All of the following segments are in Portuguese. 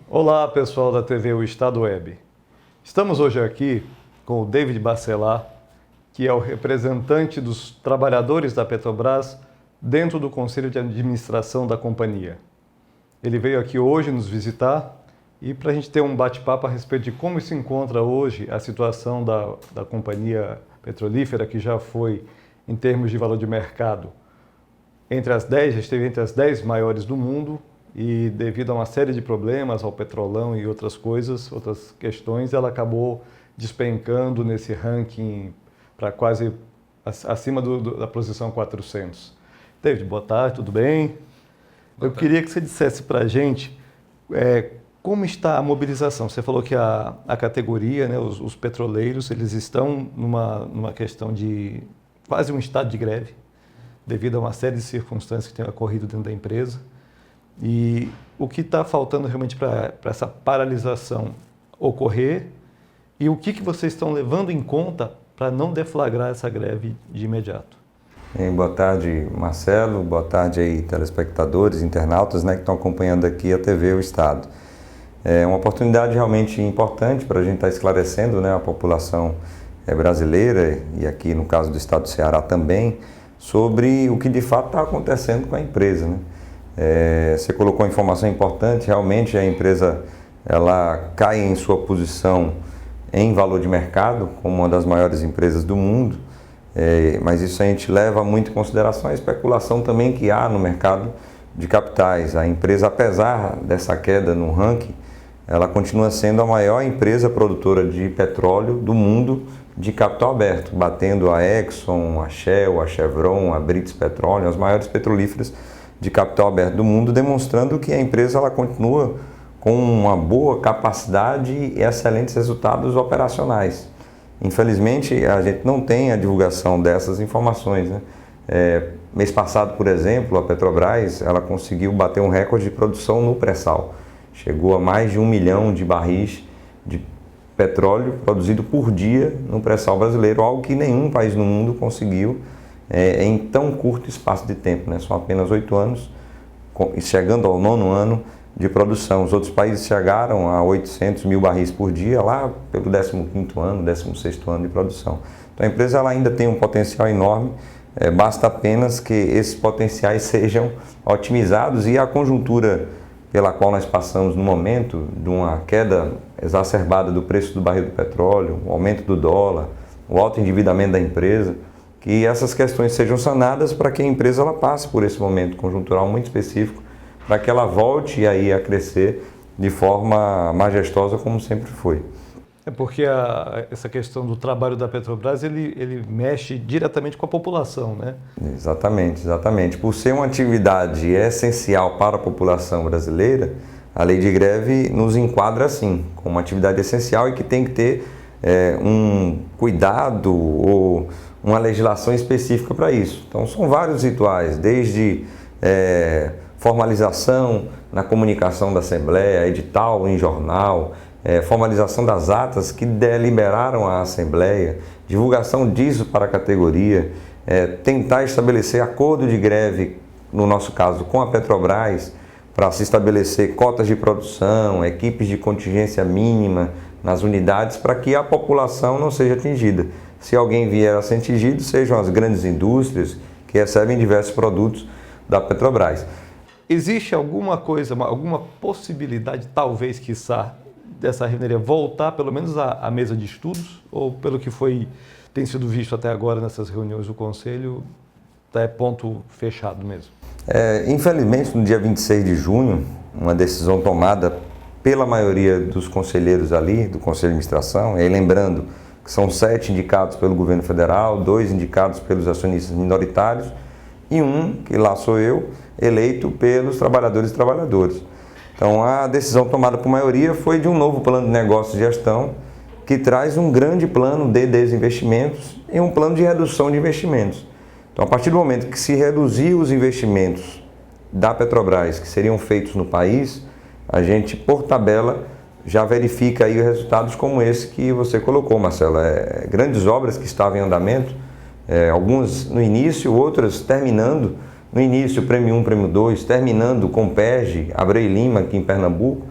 Olá, pessoal da TV O Estado Web. Estamos hoje aqui com o David Bacelar, que é o representante dos trabalhadores da Petrobras dentro do Conselho de Administração da companhia. Ele veio aqui hoje nos visitar e para a gente ter um bate-papo a respeito de como se encontra hoje a situação da companhia petrolífera, que já foi, em termos de valor de mercado, já esteve entre as 10 maiores do mundo, e devido a uma série de problemas, ao petrolão e outras coisas, outras questões, ela acabou despencando nesse ranking para quase acima da posição 400. David, boa tarde, tudo bem? Eu queria que você dissesse para a gente como está a mobilização. Você falou que a categoria, né, os petroleiros, eles estão numa questão de quase um estado de greve, devido a uma série de circunstâncias que têm ocorrido dentro da empresa. E o que está faltando realmente para essa paralisação ocorrer e o que vocês estão levando em conta para não deflagrar essa greve de imediato? Boa tarde, Marcelo. Boa tarde aí, telespectadores, internautas, né, que estão acompanhando aqui a TV O Estado. É uma oportunidade realmente importante para a gente estar esclarecendo, né, a população brasileira e aqui no caso do estado do Ceará também, sobre o que de fato está acontecendo com a empresa, né? Você colocou uma informação importante, realmente a empresa ela cai em sua posição em valor de mercado, como uma das maiores empresas do mundo, mas isso a gente leva muito em consideração a especulação também que há no mercado de capitais. A empresa, apesar dessa queda no ranking, ela continua sendo a maior empresa produtora de petróleo do mundo de capital aberto, batendo a Exxon, a Shell, a Chevron, a British Petroleum, as maiores petrolíferas de capital aberto do mundo, demonstrando que a empresa ela continua com uma boa capacidade e excelentes resultados operacionais. Infelizmente, a gente não tem a divulgação dessas informações, né? Mês passado, por exemplo, a Petrobras ela conseguiu bater um recorde de produção no pré-sal. Chegou a mais de 1 milhão de barris de petróleo produzido por dia no pré-sal brasileiro, algo que nenhum país no mundo conseguiu em tão curto espaço de tempo, né? São apenas 8 anos, chegando ao 9º ano de produção. Os outros países chegaram a 800 mil barris por dia, lá pelo 15º ano, 16º ano de produção. Então a empresa ela ainda tem um potencial enorme, basta apenas que esses potenciais sejam otimizados e a conjuntura pela qual nós passamos no momento de uma queda exacerbada do preço do barril do petróleo, o aumento do dólar, o alto endividamento da empresa, que essas questões sejam sanadas para que a empresa ela passe por esse momento conjuntural muito específico, para que ela volte aí a crescer de forma majestosa como sempre foi. Porque essa questão do trabalho da Petrobras, ele mexe diretamente com a população, né? Exatamente, exatamente. Por ser uma atividade essencial para a população brasileira, a lei de greve nos enquadra assim, como uma atividade essencial e que tem que ter um cuidado ou uma legislação específica para isso. Então são vários rituais, desde formalização na comunicação da Assembleia, edital em jornal, formalização das atas que deliberaram a Assembleia, divulgação disso para a categoria, tentar estabelecer acordo de greve, no nosso caso com a Petrobras, para se estabelecer cotas de produção, equipes de contingência mínima nas unidades para que a população não seja atingida. Se alguém vier a ser atingido, sejam as grandes indústrias que recebem diversos produtos da Petrobras. Existe alguma coisa, alguma possibilidade, talvez, quiçá, dessa refineria voltar pelo menos à mesa de estudos? Ou pelo que tem sido visto até agora nessas reuniões do Conselho, é ponto fechado mesmo? Infelizmente, no dia 26 de junho, uma decisão tomada pela maioria dos conselheiros ali, do Conselho de Administração, e lembrando que são 7 indicados pelo governo federal, 2 indicados pelos acionistas minoritários e um, que lá sou eu, eleito pelos trabalhadores e trabalhadoras. Então a decisão tomada por maioria foi de um novo plano de negócio e gestão que traz um grande plano de desinvestimentos e um plano de redução de investimentos. Então a partir do momento que se reduzir os investimentos da Petrobras que seriam feitos no país, a gente por tabela já verifica aí resultados como esse que você colocou, Marcelo. Grandes obras que estavam em andamento, algumas no início, outras terminando. No início, Prêmio 1, Prêmio 2, terminando com PERJ, Abreu e Lima, aqui em Pernambuco.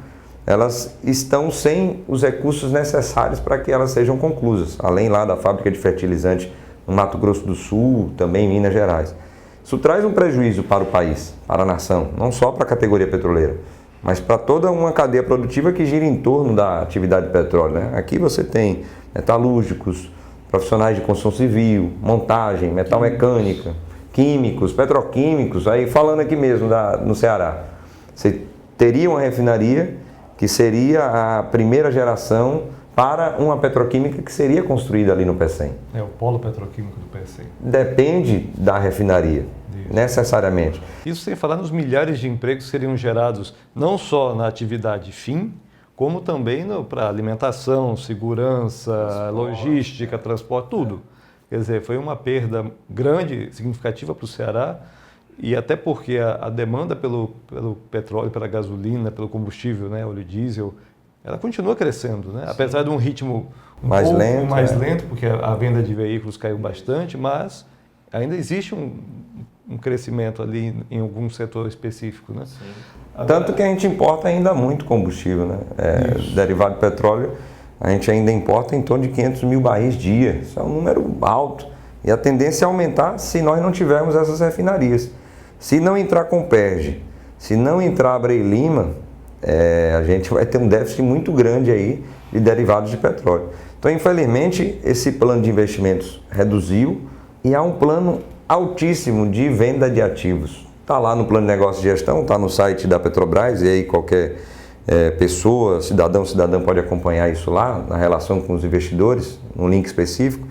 elas estão sem os recursos necessários para que elas sejam conclusas, além lá da fábrica de fertilizante no Mato Grosso do Sul, também em Minas Gerais. Isso traz um prejuízo para o país, para a nação, não só para a categoria petroleira, mas para toda uma cadeia produtiva que gira em torno da atividade de petróleo, né? Aqui você tem metalúrgicos, profissionais de construção civil, montagem, metalmecânica, químicos, petroquímicos, aí falando aqui mesmo no Ceará. Você teria uma refinaria que seria a primeira geração para uma petroquímica que seria construída ali no PECEM. É o polo petroquímico do PECEM. Depende da refinaria, necessariamente. Isso sem falar nos milhares de empregos que seriam gerados não só na atividade fim, como também para alimentação, segurança, logística, transporte, tudo. Quer dizer, foi uma perda grande, significativa para o Ceará, e até porque a demanda pelo petróleo, pela gasolina, pelo combustível, né, óleo diesel, ela continua crescendo, né? Apesar de um ritmo mais lento, porque a venda de veículos caiu bastante, mas ainda existe um crescimento ali em algum setor específico, né? Tanto que a gente importa ainda muito combustível, né? Derivado de petróleo, a gente ainda importa em torno de 500 mil barris dia. Isso é um número alto. E a tendência é aumentar se nós não tivermos essas refinarias. Se não entrar Comperj, se não entrar Abreu e Lima, a gente vai ter um déficit muito grande aí de derivados de petróleo. Então, infelizmente, esse plano de investimentos reduziu e há um plano altíssimo de venda de ativos. Está lá no plano de negócio e gestão, está no site da Petrobras, e aí qualquer pessoa, cidadã pode acompanhar isso lá, na relação com os investidores, num link específico.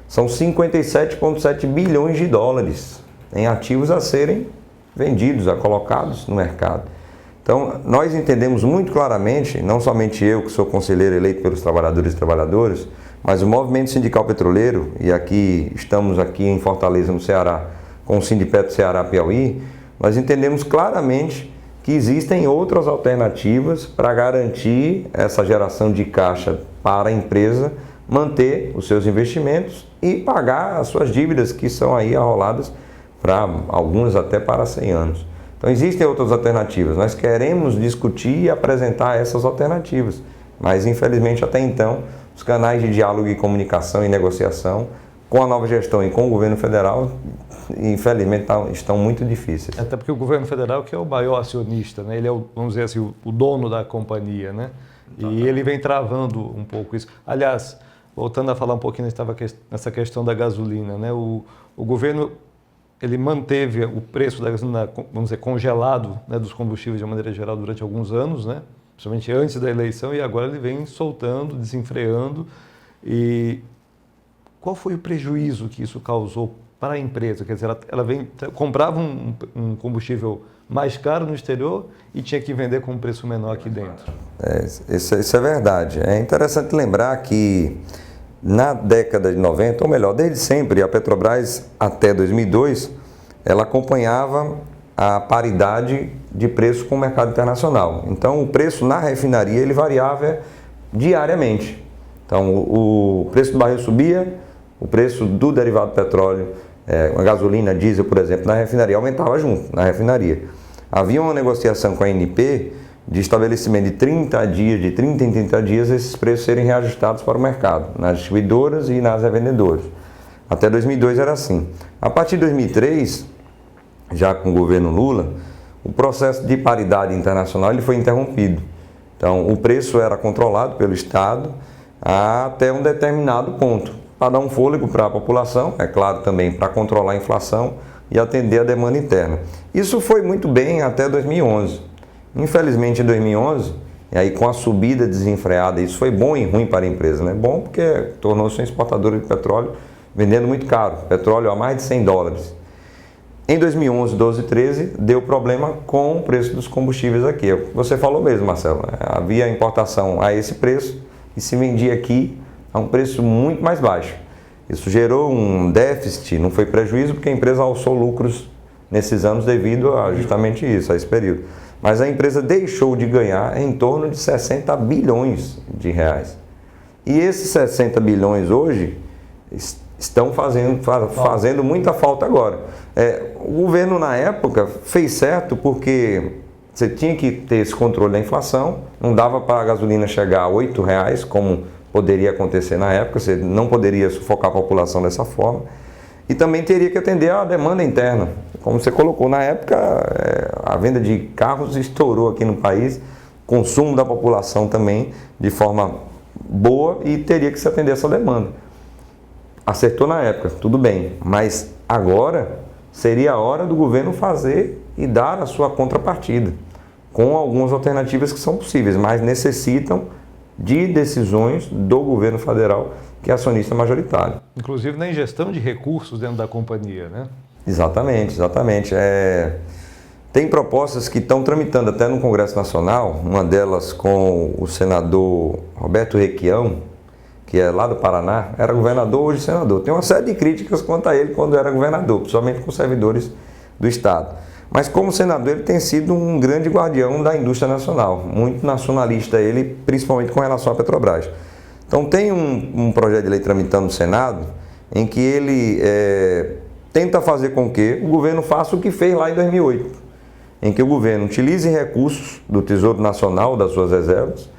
São 57,7 bilhões de dólares em ativos a serem vendidos, colocados no mercado. Então, nós entendemos muito claramente, não somente eu, que sou conselheiro eleito pelos trabalhadores e trabalhadoras, mas o movimento sindical petroleiro, e aqui estamos aqui em Fortaleza, no Ceará, com o Sindipetro Ceará Piauí, nós entendemos claramente que existem outras alternativas para garantir essa geração de caixa para a empresa manter os seus investimentos e pagar as suas dívidas que são aí arroladas para algumas até para 100 anos. Então existem outras alternativas, nós queremos discutir e apresentar essas alternativas, mas infelizmente até então os canais de diálogo e comunicação e negociação com a nova gestão e com o governo federal, infelizmente estão muito difíceis. Até porque o governo federal que é o maior acionista, né? Ele é, vamos dizer assim, o dono da companhia, né? E ele vem travando um pouco isso. Aliás, voltando a falar um pouquinho, estava nessa questão da gasolina, né? O governo ele manteve o preço da gasolina, vamos dizer, congelado, né, dos combustíveis de uma maneira geral durante alguns anos, né? Principalmente antes da eleição, e agora ele vem soltando, desenfreando. E qual foi o prejuízo que isso causou para a empresa? Quer dizer, ela comprava um combustível mais caro no exterior e tinha que vender com um preço menor aqui dentro. Isso é verdade. É interessante lembrar que na década de 90, ou melhor, desde sempre, a Petrobras até 2002, ela acompanhava a paridade de preço com o mercado internacional. Então, o preço na refinaria ele variava diariamente. Então, o preço do barril subia, o preço do derivado do petróleo, a gasolina, diesel, por exemplo, na refinaria aumentava junto, na refinaria. Havia uma negociação com a ANP de estabelecimento de 30 dias, de 30 em 30 dias, esses preços serem reajustados para o mercado, nas distribuidoras e nas revendedoras. Até 2002 era assim. A partir de 2003, já com o governo Lula, o processo de paridade internacional ele foi interrompido. Então, o preço era controlado pelo Estado até um determinado ponto, para dar um fôlego para a população, é claro também para controlar a inflação e atender a demanda interna. Isso foi muito bem até 2011. Infelizmente, em 2011, e aí com a subida desenfreada, isso foi bom e ruim para a empresa, né? Bom porque tornou-se um exportador de petróleo, vendendo muito caro, petróleo a mais de 100 dólares. Em 2011, 12 e 13, deu problema com o preço dos combustíveis aqui. Você falou mesmo, Marcelo, né? Havia importação a esse preço e se vendia aqui a um preço muito mais baixo. Isso gerou um déficit, não foi prejuízo, porque a empresa alçou lucros nesses anos devido a justamente isso, a esse período. Mas a empresa deixou de ganhar em torno de 60 bilhões de reais. E esses 60 bilhões hoje estão fazendo muita falta agora. O governo, na época, fez certo porque você tinha que ter esse controle da inflação, não dava para a gasolina chegar a R$8, como poderia acontecer na época, você não poderia sufocar a população dessa forma. E também teria que atender à demanda interna. Como você colocou, na época, a venda de carros estourou aqui no país, consumo da população também de forma boa e teria que se atender essa demanda. Acertou na época, tudo bem, mas agora seria a hora do governo fazer e dar a sua contrapartida, com algumas alternativas que são possíveis, mas necessitam de decisões do governo federal, que é acionista majoritário. Inclusive na ingestão de recursos dentro da companhia, né? Exatamente, exatamente. Tem propostas que estão tramitando até no Congresso Nacional, uma delas com o senador Roberto Requião, que é lá do Paraná, era governador, hoje senador. Tem uma série de críticas quanto a ele quando era governador, principalmente com servidores do Estado. Mas como senador ele tem sido um grande guardião da indústria nacional, muito nacionalista ele, principalmente com relação à Petrobras. Então tem um projeto de lei tramitando no Senado em que ele tenta fazer com que o governo faça o que fez lá em 2008, em que o governo utilize recursos do Tesouro Nacional, das suas reservas,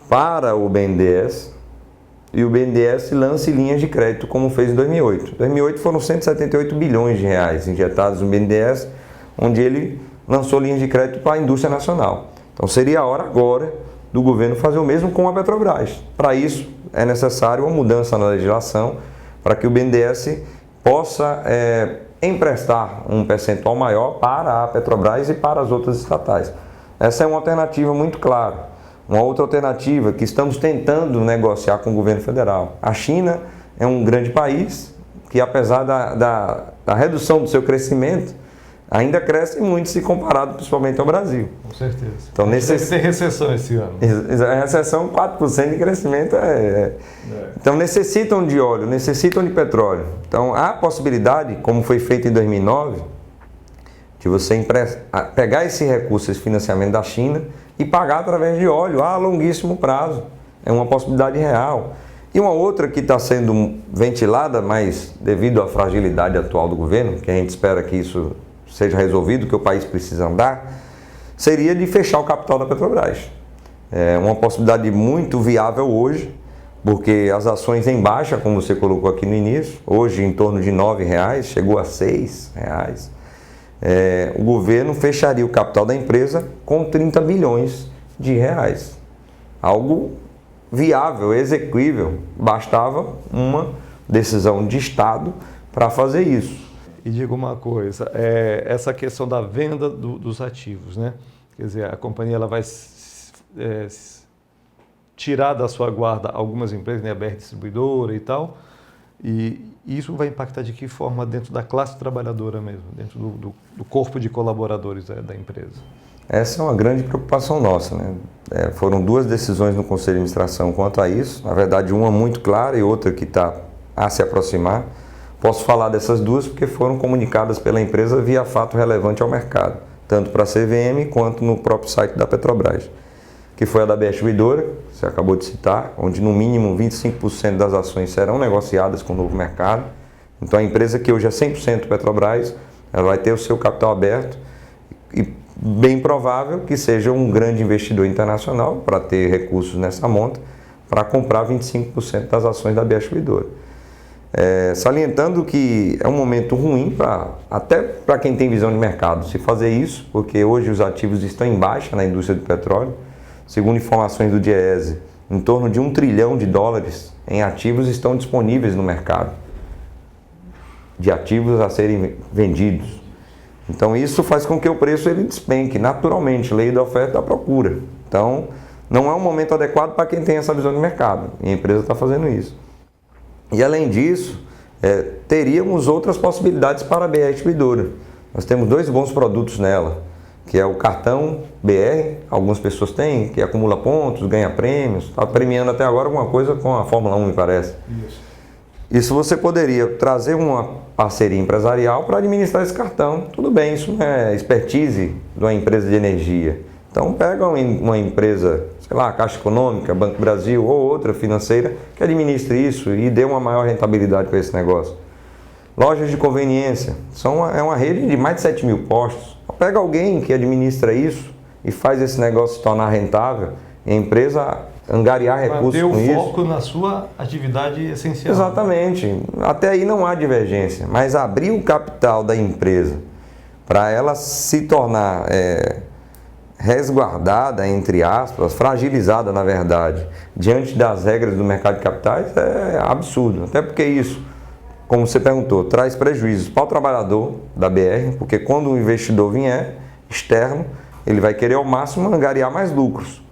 para o BNDES, e o BNDES lance linhas de crédito como fez em 2008. Em 2008 foram 178 bilhões de reais injetados no BNDES, onde ele lançou linhas de crédito para a indústria nacional. Então seria a hora agora do governo fazer o mesmo com a Petrobras. Para isso é necessário uma mudança na legislação para que o BNDES possa emprestar um percentual maior para a Petrobras e para as outras estatais. Essa é uma alternativa muito clara. Uma outra alternativa que estamos tentando negociar com o governo federal. A China é um grande país que, apesar da redução do seu crescimento, ainda cresce muito se comparado principalmente ao Brasil. Com certeza. Então, deve ter recessão esse ano. A recessão, 4% de crescimento Então necessitam de óleo, necessitam de petróleo. Então há possibilidade, como foi feito em 2009, de você pegar esse recurso, esse financiamento da China e pagar através de óleo a longuíssimo prazo. É uma possibilidade real. E uma outra que está sendo ventilada, mas devido à fragilidade atual do governo, que a gente espera que isso seja resolvido, que o país precisa andar, seria de fechar o capital da Petrobras. É uma possibilidade muito viável hoje, porque as ações em baixa, como você colocou aqui no início, hoje em torno de R$9, chegou a R$6. O governo fecharia o capital da empresa com 30 bilhões de reais. Algo viável, execuível. Bastava uma decisão de Estado para fazer isso. E diga uma coisa, essa questão da venda dos ativos, né? Quer dizer, a companhia ela vai tirar da sua guarda algumas empresas, né? A BR Distribuidora e tal, e isso vai impactar de que forma dentro da classe trabalhadora mesmo, dentro do corpo de colaboradores da empresa? Essa é uma grande preocupação nossa, né? Foram duas decisões no Conselho de Administração quanto a isso, na verdade uma muito clara e outra que está a se aproximar. Posso falar dessas duas porque foram comunicadas pela empresa via fato relevante ao mercado, tanto para a CVM quanto no próprio site da Petrobras, que foi a da BR Distribuidora, que você acabou de citar, onde no mínimo 25% das ações serão negociadas com o novo mercado. Então a empresa que hoje é 100% Petrobras, ela vai ter o seu capital aberto e bem provável que seja um grande investidor internacional para ter recursos nessa monta para comprar 25% das ações da BR Distribuidora. Salientando que é um momento ruim até para quem tem visão de mercado se fazer isso, porque hoje os ativos estão em baixa na indústria do petróleo. Segundo informações do Diese, em torno de $1 trilhão em ativos estão disponíveis no mercado, de ativos a serem vendidos. Então isso faz com que o preço ele despenque naturalmente, lei da oferta e da procura. Então não é um momento adequado para quem tem essa visão de mercado, e a empresa está fazendo isso. E além disso, teríamos outras possibilidades para a BR Distribuidora. Nós temos dois bons produtos nela, que é o cartão BR, algumas pessoas têm, que acumula pontos, ganha prêmios, está premiando até agora alguma coisa com a Fórmula 1, me parece. Isso você poderia trazer uma parceria empresarial para administrar esse cartão. Tudo bem, isso não é expertise de uma empresa de energia. Então pega uma empresa, sei lá, Caixa Econômica, Banco Brasil ou outra financeira que administre isso e dê uma maior rentabilidade para esse negócio. Lojas de conveniência, é uma rede de mais de 7.000 postos. Pega alguém que administra isso e faz esse negócio se tornar rentável e a empresa angariar recursos com isso. Manter o foco na sua atividade essencial. Exatamente. Até aí não há divergência, mas abrir o capital da empresa para ela se tornar resguardada, entre aspas, fragilizada na verdade, diante das regras do mercado de capitais é absurdo. Até porque isso, como você perguntou, traz prejuízos para o trabalhador da BR, porque quando o investidor vier externo, ele vai querer ao máximo angariar mais lucros.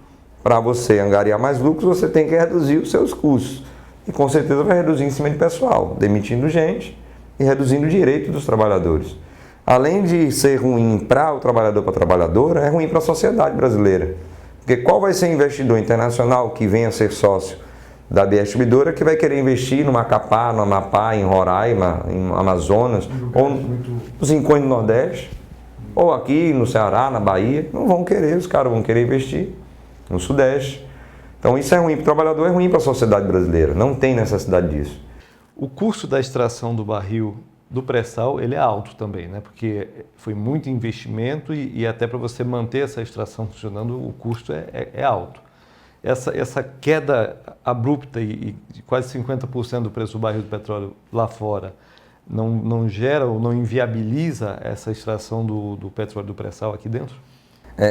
Para você angariar mais lucros, você tem que reduzir os seus custos. E com certeza vai reduzir em cima de pessoal, demitindo gente e reduzindo o direito dos trabalhadores. Além de ser ruim para o trabalhador, para a trabalhadora, é ruim para a sociedade brasileira. Porque qual vai ser o investidor internacional que venha ser sócio da BR Distribuidora que vai querer investir no Macapá, no Amapá, em Roraima, em Amazonas, ou nos rincões do Nordeste, ou aqui no Ceará, na Bahia? Não vão querer, os caras vão querer investir no Sudeste. Então isso é ruim para o trabalhador, é ruim para a sociedade brasileira. Não tem necessidade disso. O custo da extração do barril do pré-sal, ele é alto também, né? Porque foi muito investimento e até para você manter essa extração funcionando, o custo é alto. Essa queda abrupta e de quase 50% do preço do barril do petróleo lá fora não gera ou não inviabiliza essa extração do petróleo do pré-sal aqui dentro?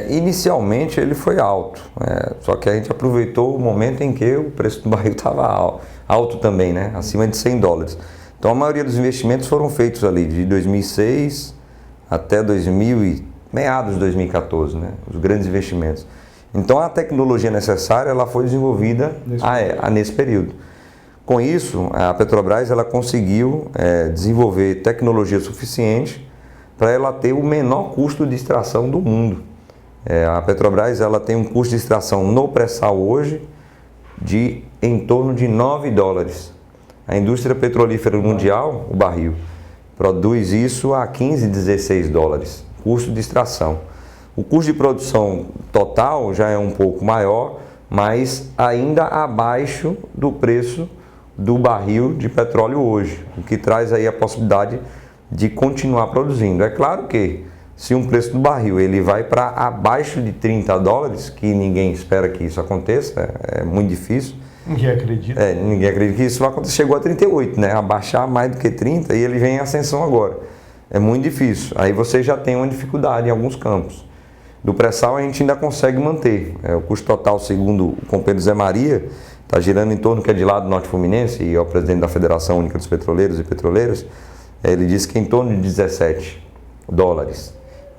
Inicialmente ele foi alto, só que a gente aproveitou o momento em que o preço do barril estava alto também, né? Acima de $100. Então a maioria dos investimentos foram feitos ali de 2006 até meados de 2014, né? Os grandes investimentos. Então a tecnologia necessária ela foi desenvolvida nesse período. Com isso, a Petrobras ela conseguiu desenvolver tecnologia suficiente para ela ter o menor custo de extração do mundo. A Petrobras ela tem um custo de extração no pré-sal hoje de em torno de $9. A indústria petrolífera mundial, o barril, produz isso a $15, $16, custo de extração. O custo de produção total já é um pouco maior, mas ainda abaixo do preço do barril de petróleo hoje, o que traz aí a possibilidade de continuar produzindo. É claro que se um preço do barril ele vai para abaixo de $30, que ninguém espera que isso aconteça, é muito difícil. Ninguém acredita. Ninguém acredita que isso vai acontecer. Chegou a 38, né? Abaixar mais do que 30 e ele vem em ascensão agora. É muito difícil. Aí você já tem uma dificuldade em alguns campos. Do pré-sal a gente ainda consegue manter. O custo total, segundo o companheiro Zé Maria, está girando em torno, que é de lá do Norte Fluminense, e é o presidente da Federação Única dos Petroleiros e Petroleiras, ele disse que é em torno de $17.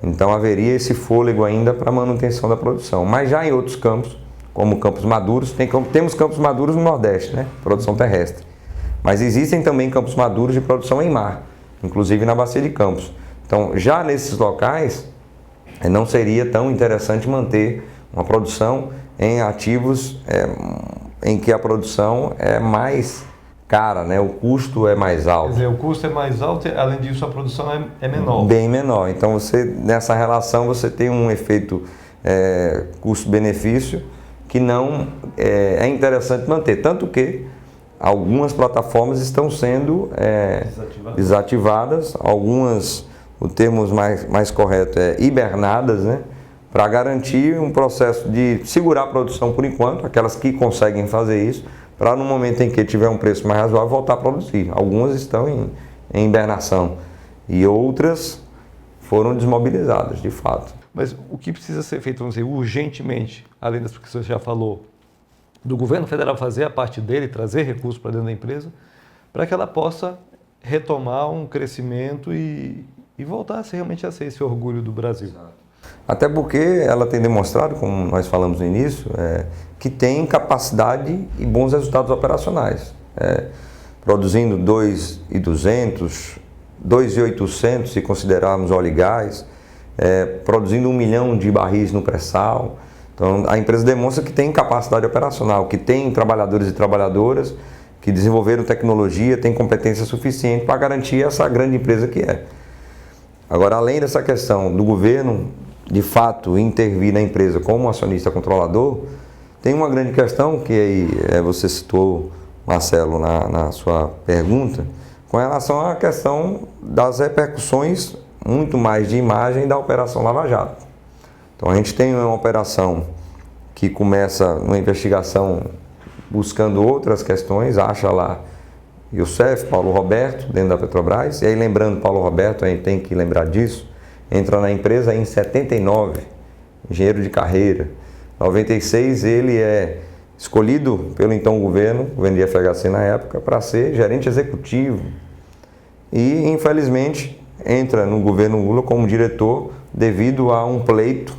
Então haveria esse fôlego ainda para manutenção da produção. Mas já em outros campos, como campos maduros, temos campos maduros no Nordeste, né? Produção terrestre. Mas existem também campos maduros de produção em mar, inclusive na Bacia de Campos. Então já nesses locais, não seria tão interessante manter uma produção em ativos em que a produção é mais cara, né? O custo é mais alto. Quer dizer, o custo é mais alto, além disso a produção é menor. Bem menor. Então nessa relação você tem um efeito custo-benefício que não é interessante manter. Tanto que algumas plataformas estão sendo desativadas, algumas, o termo mais correto é hibernadas, né? Para garantir um processo de segurar a produção por enquanto, aquelas que conseguem fazer isso, para no momento em que tiver um preço mais razoável voltar a produzir. Algumas estão em hibernação e outras foram desmobilizadas, de fato. Mas o que precisa ser feito, vamos dizer, urgentemente, além das que você já falou, do governo federal fazer a parte dele, trazer recursos para dentro da empresa, para que ela possa retomar um crescimento e voltar realmente a ser esse orgulho do Brasil. Até porque ela tem demonstrado, como nós falamos no início, que tem capacidade e bons resultados operacionais. Produzindo 2.200, 2.800 se considerarmos óleo e gás, produzindo 1 milhão de barris no pré-sal. Então a empresa demonstra que tem capacidade operacional, que tem trabalhadores e trabalhadoras que desenvolveram tecnologia, tem competência suficiente para garantir essa grande empresa que é. Agora, além dessa questão do governo, de fato, intervir na empresa como acionista controlador, tem uma grande questão que aí você citou, Marcelo, na sua pergunta, com relação à questão das repercussões muito mais de imagem da Operação Lava Jato. Então a gente tem uma operação que começa uma investigação buscando outras questões, acha lá Youssef, Paulo Roberto, dentro da Petrobras, e aí lembrando Paulo Roberto, a gente tem que lembrar disso, entra na empresa em 79, engenheiro de carreira. Em 96 ele é escolhido pelo então governo de FHC na época, para ser gerente executivo. E infelizmente entra no governo Lula como diretor devido a um pleito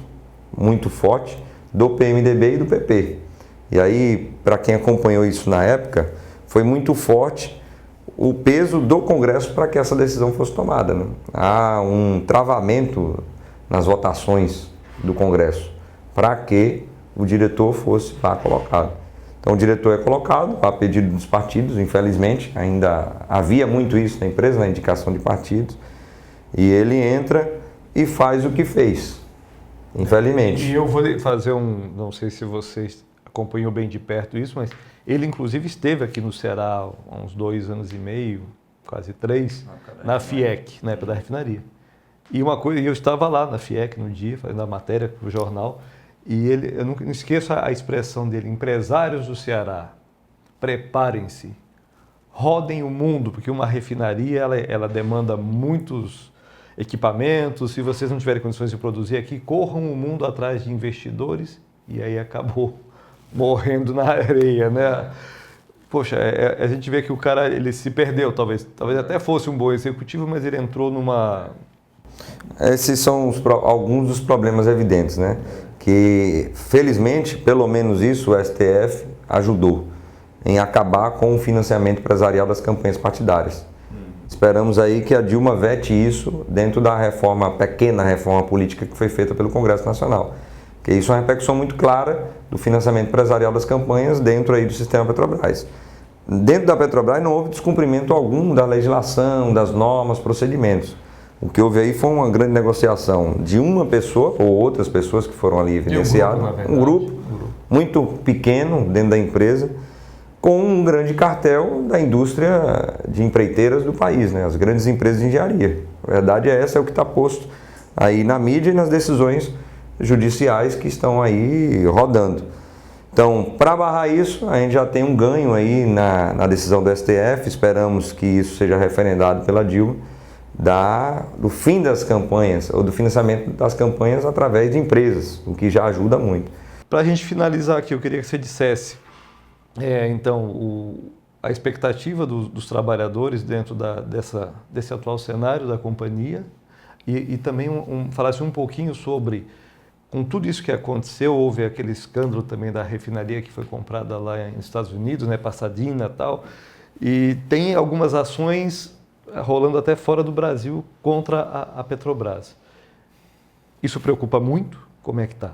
muito forte do PMDB e do PP. E aí, para quem acompanhou isso na época, foi muito forte o peso do Congresso para que essa decisão fosse tomada, né? Há um travamento nas votações do Congresso para que o diretor fosse lá colocado. Então o diretor é colocado a pedido dos partidos, infelizmente, ainda havia muito isso na empresa, na indicação de partidos, e ele entra e faz o que fez, infelizmente. E eu vou fazer não sei se vocês acompanham bem de perto isso, mas ele inclusive esteve aqui no Ceará há uns 2 anos e meio, quase 3, na FIEC, na época da refinaria. E uma coisa, eu estava lá na FIEC no dia, fazendo a matéria para o jornal, e eu não esqueço a expressão dele: empresários do Ceará, preparem-se, rodem o mundo, porque uma refinaria ela demanda muitos equipamentos, se vocês não tiverem condições de produzir aqui, corram o mundo atrás de investidores, e aí acabou morrendo na areia, né? Poxa, a gente vê que o cara ele se perdeu, talvez até fosse um bom executivo, mas ele entrou numa... Esses são alguns dos problemas evidentes, né? Que felizmente, pelo menos isso, o STF ajudou em acabar com o financiamento empresarial das campanhas partidárias. Esperamos aí que a Dilma vete isso dentro da pequena reforma política que foi feita pelo Congresso Nacional. Que isso é uma repercussão muito clara do financiamento empresarial das campanhas dentro aí do sistema Petrobras. Dentro da Petrobras não houve descumprimento algum da legislação, das normas, procedimentos. O que houve aí foi uma grande negociação de uma pessoa ou outras pessoas que foram ali evidenciadas, um grupo muito pequeno dentro da empresa, com um grande cartel da indústria de empreiteiras do país, né? As grandes empresas de engenharia. A verdade é essa, é o que está posto aí na mídia e nas decisões judiciais que estão aí rodando. Então, para barrar isso, a gente já tem um ganho aí na decisão do STF, esperamos que isso seja referendado pela Dilma, do fim das campanhas, ou do financiamento das campanhas através de empresas, o que já ajuda muito. Para a gente finalizar aqui, eu queria que você dissesse, então, a expectativa dos trabalhadores dentro desse atual cenário da companhia e também falasse um pouquinho sobre, com tudo isso que aconteceu, houve aquele escândalo também da refinaria que foi comprada lá nos Estados Unidos, né, Pasadena e tal, e tem algumas ações rolando até fora do Brasil contra a Petrobras. Isso preocupa muito? Como é que está?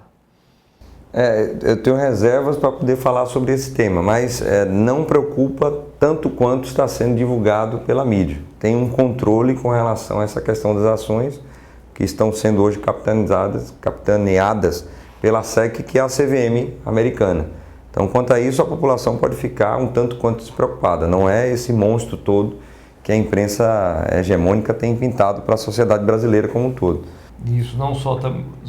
Eu tenho reservas para poder falar sobre esse tema, mas não preocupa tanto quanto está sendo divulgado pela mídia. Tem um controle com relação a essa questão das ações que estão sendo hoje capitaneadas pela SEC, que é a CVM americana. Então, quanto a isso, a população pode ficar um tanto quanto despreocupada. Não é esse monstro todo que a imprensa hegemônica tem pintado para a sociedade brasileira como um todo. Isso não só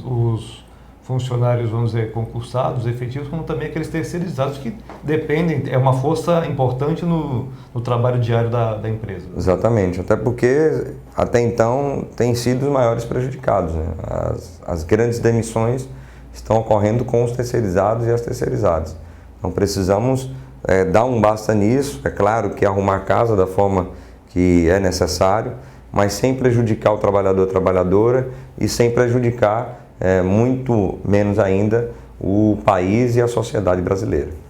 os funcionários, vamos dizer, concursados, efetivos, como também aqueles terceirizados que dependem, é uma força importante no trabalho diário da empresa. Exatamente, até porque até então têm sido os maiores prejudicados, né? As grandes demissões estão ocorrendo com os terceirizados e as terceirizadas. Então precisamos dar um basta nisso, é claro que arrumar a casa da forma que é necessário, mas sem prejudicar o trabalhador, a trabalhadora e sem prejudicar muito menos ainda o país e a sociedade brasileira.